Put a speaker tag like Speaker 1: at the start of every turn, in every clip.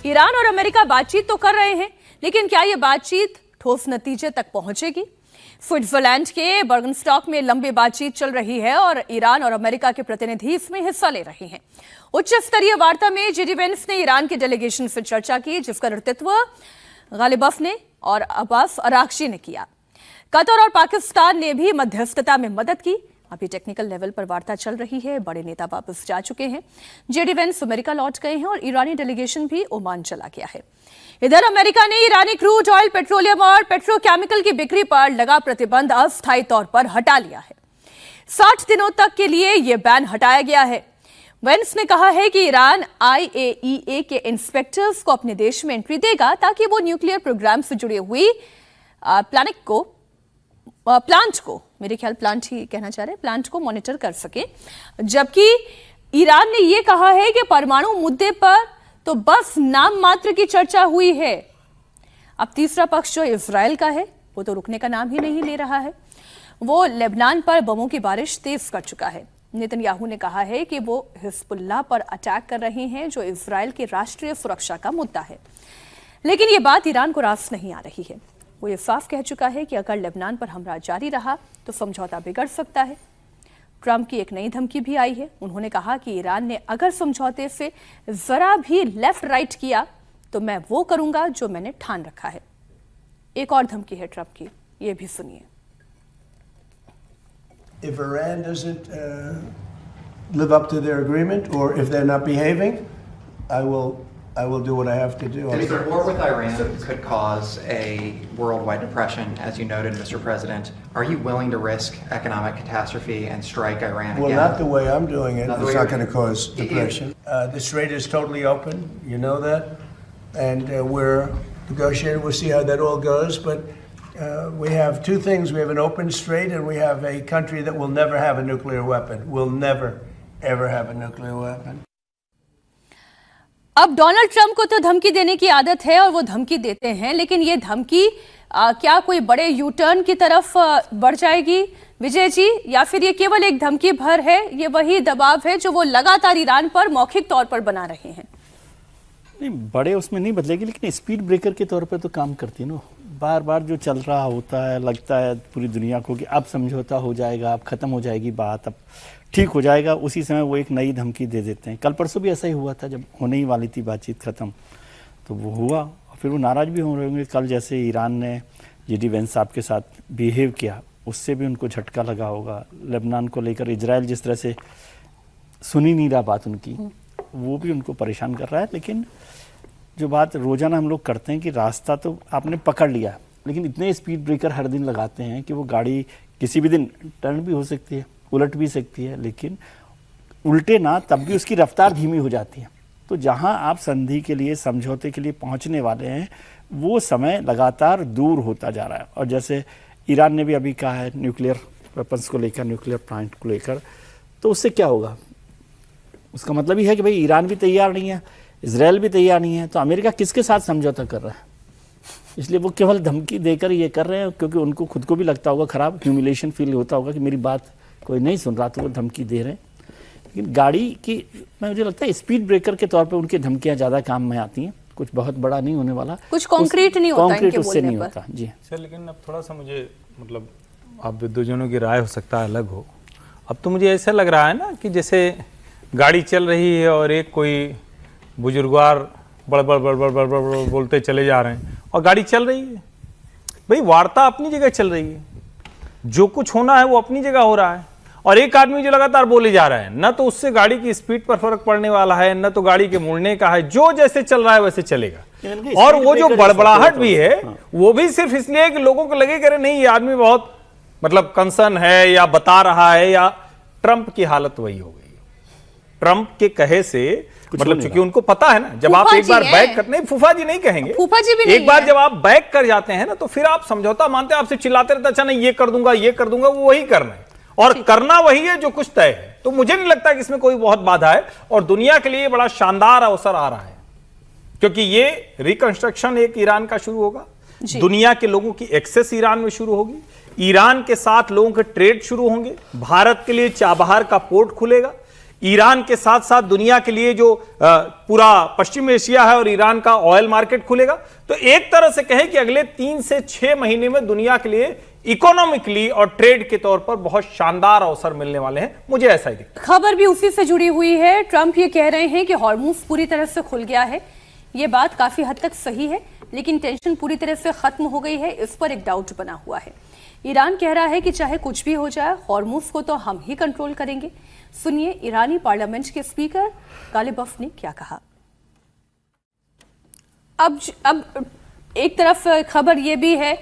Speaker 1: Iran और America बातचीत तो कर रहे हैं, लेकिन क्या यह बातचीत ठोस नतीजे तक पहुंचेगी? स्विट्जरलैंड के बर्गनस्टॉक में लंबी बातचीत चल रही है और ईरान और अमेरिका के प्रतिनिधि इसमें हिस्सा ले रहे हैं। उच्च स्तरीय वार्ता में जेडी वेंस ने ईरान के डेलीगेशन से चर्चा की, जिसका नेतृत्व गालिबफ ने और अब्बास अरागची ने किया। कतर और पाकिस्तान ने भी मध्यस्थता में मदद की। अभी टेक्निकल लेवल पर वार्ता चल रही है। बड़े नेता वापस जा चुके हैं। जेडी वेंस अमेरिका लौट गए हैं और ईरानी डेलीगेशन भी ओमान चला गया है। इधर अमेरिका ने ईरानी क्रूड ऑयल, पेट्रोलियम और पेट्रोकेमिकल की बिक्री पर लगा प्रतिबंध अस्थायी तौर पर हटा लिया है। 60 दिनों तक के लिए यह बैन हटाया गया है। वेंस ने कहा है कि ईरान IAEA के इंस्पेक्टर्स को अपने देश में एंट्री देगा ताकि वो न्यूक्लियर प्रोग्राम से जुड़ी हुई प्लांट को मेरे ख्याल प्लांट ही कहना चाह रहे हैं, प्लांट को मॉनिटर कर सके। जबकि ईरान ने यह कहा है कि परमाणु मुद्दे पर तो बस नाम मात्र की चर्चा हुई है। अब तीसरा पक्ष जो इजराइल का है वो तो रुकने का नाम ही नहीं ले रहा है। वो लेबनान पर बमों की बारिश तेज कर चुका है। नेतन्याहू ने कहा है कि वो हिजबुल्लाह पर अटैक कर रहे हैं, जो इजराइल की राष्ट्रीय सुरक्षा का मुद्दा है। लेकिन ये बात ईरान को रास नहीं आ रही है। वो ये साफ कह चुका है कि अगर लेबनान पर हमला जारी रहा तो समझौता बिगड़ सकता है। ट्रंप की एक नई धमकी भी आई है। उन्होंने कहा कि ईरान ने अगर समझौते से जरा भी लेफ्ट राइट किया तो मैं वो करूंगा जो मैंने ठान रखा है। एक और धमकी है ट्रंप की, ये भी सुनिए।
Speaker 2: If Iran doesn't live up to their agreement, or if they're not behaving, I will do what I have to do.
Speaker 3: Mr. War with Iran could cause a worldwide depression, as you noted, Mr. President. Are you willing to risk economic catastrophe and strike Iran again?
Speaker 2: Well, not the way I'm doing it. It's not going to cause depression. The strait is totally open. You know that, and we're negotiating. We'll see how that all goes, but. We have two things. We have an open strait and we have a country that will never have a nuclear weapon. Will never, ever have a nuclear weapon.
Speaker 1: अब Donald Trump को तो धमकी देने की आदत है और वो धमकी देते हैं, लेकिन ये धमकी क्या कोई बड़े यू टर्न की तरफ बढ़ जाएगी विजय जी, या फिर ये केवल एक धमकी भर है? ये वही दबाव है जो वो लगातार ईरान पर मौखिक तौर पर बना रहे हैं।
Speaker 4: नहीं, बड़े उसमें नहीं बदलेगी, लेकिन स्पीड ब्रेकर के तौर पर तो काम करती है ना। बार बार जो चल रहा होता है, लगता है पूरी दुनिया को कि अब समझौता हो जाएगा, अब खत्म हो जाएगी बात, अब ठीक हो जाएगा। उसी समय वो एक नई धमकी दे देते हैं। कल परसों भी ऐसा ही हुआ था, जब होने ही वाली थी बातचीत खत्म तो वो हुआ, और फिर वो नाराज़ भी हो रहे होंगे। कल जैसे ईरान ने जेडी वेंस साहब के साथ बिहेव किया, उससे भी उनको झटका लगा होगा। लेबनान को लेकर इजराइल जिस तरह से सुनी नहीं रहा बात उनकी, वो भी उनको परेशान कर रहा है। लेकिन जो बात रोजाना हम लोग करते हैं कि रास्ता तो आपने पकड़ लिया, लेकिन इतने स्पीड ब्रेकर हर दिन लगाते हैं कि वो गाड़ी किसी भी दिन टर्न भी हो सकती है, उलट भी सकती है, लेकिन उल्टे ना तब भी उसकी रफ्तार धीमी हो जाती है। तो जहां आप संधि के लिए, समझौते के लिए पहुंचने वाले हैं, वो समय लगातार दूर होता जा रहा है। और जैसे ईरान ने भी अभी कहा है न्यूक्लियर वेपन्स को लेकर, न्यूक्लियर प्लांट को लेकर, तो उससे क्या होगा? उसका मतलब ही है कि भाई ईरान भी तैयार नहीं है, इजराइल भी तैयार नहीं है, तो अमेरिका किसके साथ समझौता कर रहा है? इसलिए वो केवल धमकी देकर ये कर रहे हैं, क्योंकि उनको खुद को भी लगता होगा खराब, ह्यूमिलेशन फील होता होगा कि मेरी बात कोई नहीं सुन रहा, तो वो धमकी दे रहे हैं। लेकिन गाड़ी की, मुझे लगता है स्पीड ब्रेकर के तौर पे उनकी धमकियां ज़्यादा काम में आती हैं। कुछ बहुत बड़ा नहीं होने वाला,
Speaker 1: कुछ कॉन्क्रीट नहीं होता,
Speaker 4: कॉन्क्रीट उससे नहीं होता जी
Speaker 5: सर। लेकिन अब थोड़ा सा मुझे, मतलब आप दोनों की राय हो सकता है अलग हो। अब तो मुझे ऐसा लग रहा है ना कि जैसे गाड़ी चल रही है और एक कोई बुजुर्गवार बड़ बड़ बड़ बड़ बड़ बड़ बोलते चले जा रहे हैं और गाड़ी चल रही है। भाई वार्ता अपनी जगह चल रही है, जो कुछ होना है वो अपनी जगह हो रहा है, और एक आदमी जो लगातार बोले जा रहा है, न तो उससे गाड़ी की स्पीड पर फर्क पड़ने वाला है, न तो गाड़ी के मुड़ने का है। जो जैसे चल रहा है वैसे चलेगा। और वो जो बड़बड़ाहट भी है, वो भी सिर्फ इसलिए कि लोगों को लगे कि नहीं ये आदमी बहुत मतलब कंसर्न है या बता रहा है, या ट्रंप की हालत वही हो गई। ट्रंप के कहे से मतलब चूंकि उनको पता है ना, जब आप एक बार बैक कर, नहीं फूफा जी नहीं कहेंगे,
Speaker 1: फूफा जी भी नहीं
Speaker 5: एक बार जब आप बैक कर जाते हैं ना, तो फिर आप समझौता मानते हैं, आपसे चिल्लाते रहते, अच्छा नहीं ये कर दूंगा, ये कर दूंगा, वो वही करना है और करना वही है जो कुछ तय है। तो मुझे नहीं लगता कि इसमें कोई बहुत बाधा है, और दुनिया के लिए बड़ा शानदार अवसर आ रहा है, क्योंकि ये रिकंस्ट्रक्शन एक ईरान का शुरू होगा, दुनिया के लोगों की एक्सेस ईरान में शुरू होगी, ईरान के साथ लोगों के ट्रेड शुरू होंगे, भारत के लिए चाबहार का पोर्ट खुलेगा, ईरान के साथ साथ दुनिया के लिए जो पूरा पश्चिम एशिया है और ईरान का ऑयल मार्केट खुलेगा। तो एक तरह से कहें कि अगले 3 से 6 महीने में दुनिया के लिए इकोनॉमिकली और ट्रेड के तौर पर बहुत शानदार अवसर मिलने वाले हैं, मुझे ऐसा ही दिखता है।
Speaker 1: खबर भी उसी से जुड़ी हुई है। ट्रंप ये कह रहे हैं कि हॉर्मुज पूरी तरह से खुल गया है। ये बात काफी हद तक सही है, लेकिन टेंशन पूरी तरह से खत्म हो गई है, इस पर एक डाउट बना हुआ है। ईरान कह रहा है कि चाहे कुछ भी हो जाए, हॉर्मुज को तो हम ही कंट्रोल करेंगे। सुनिए ईरानी पार्लियामेंट के स्पीकर गालिबफ ने क्या कहा। अब एक तरफ खबर यह भी है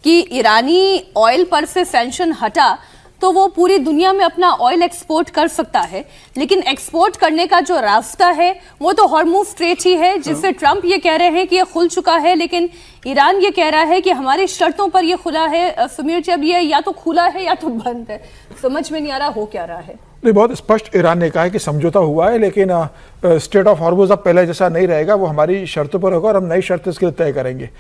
Speaker 1: कि ईरानी ऑयल पर से सैंक्शन हटा तो वो पूरी दुनिया में अपना ऑयल एक्सपोर्ट कर सकता है, लेकिन एक्सपोर्ट करने का जो रास्ता है वो तो हॉर्मुज स्ट्रेट ही है, जिससे ट्रंप ये कह रहे हैं कि ये खुल चुका है, लेकिन ईरान ये कह रहा है कि हमारी शर्तों पर ये खुला है। समीर जी, अब ये या तो खुला है या तो बंद है, समझ में नहीं आ रहा हो क्या रहा है।
Speaker 6: नहीं, बहुत स्पष्ट ईरान ने कहा है कि समझौता हुआ है, लेकिन स्टेट ऑफ हॉर्मुज अब पहले जैसा नहीं रहेगा, वो हमारी शर्तों पर होगा और हम नई शर्तें इसके लिए तय करेंगे।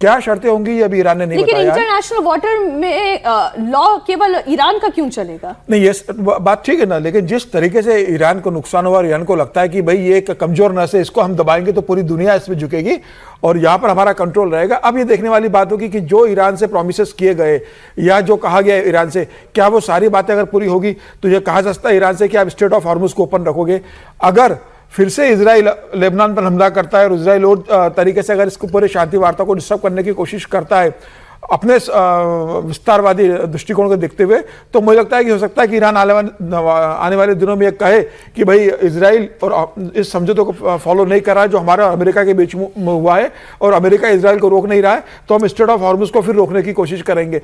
Speaker 6: क्या शर्तें होंगी ये अभी ईरान ने नहीं बताया।
Speaker 1: लेकिन इंटरनेशनल वाटर में लॉ केवल ईरान का क्यों चलेगा?
Speaker 6: नहीं, ये बात ठीक है ना, लेकिन जिस तरीके से ईरान को नुकसान हुआ और ईरान को लगता है कि भाई ये एक कमजोर नस है, इसको हम दबाएंगे तो पूरी दुनिया इसमें झुकेगी और यहाँ पर हमारा कंट्रोल रहेगा। अब ये देखने वाली बात होगी कि जो ईरान से प्रोमिसेस किए गए या जो कहा गया ईरान से, क्या वो सारी बातें अगर पूरी होगी तो ये कहा जा सकता है ईरान से कि आप स्टेट ऑफ हॉर्मुज को ओपन रखोगे। अगर फिर से इजराइल लेबनान पर हमला करता है और इजराइल और तरीके से अगर इसको पूरे शांति वार्ता को डिस्टर्ब करने की कोशिश करता है अपने विस्तारवादी दृष्टिकोण को देखते हुए, तो मुझे लगता है कि हो सकता है कि ईरान आने वाले दिनों में कहे कि भाई इजराइल और इस समझौते को फॉलो नहीं कर रहा है जो हमारा अमेरिका के बीच में हुआ है, और अमेरिका इजराइल को रोक नहीं रहा है, तो हम स्टेट ऑफ हॉर्मुज को फिर रोकने की कोशिश करेंगे।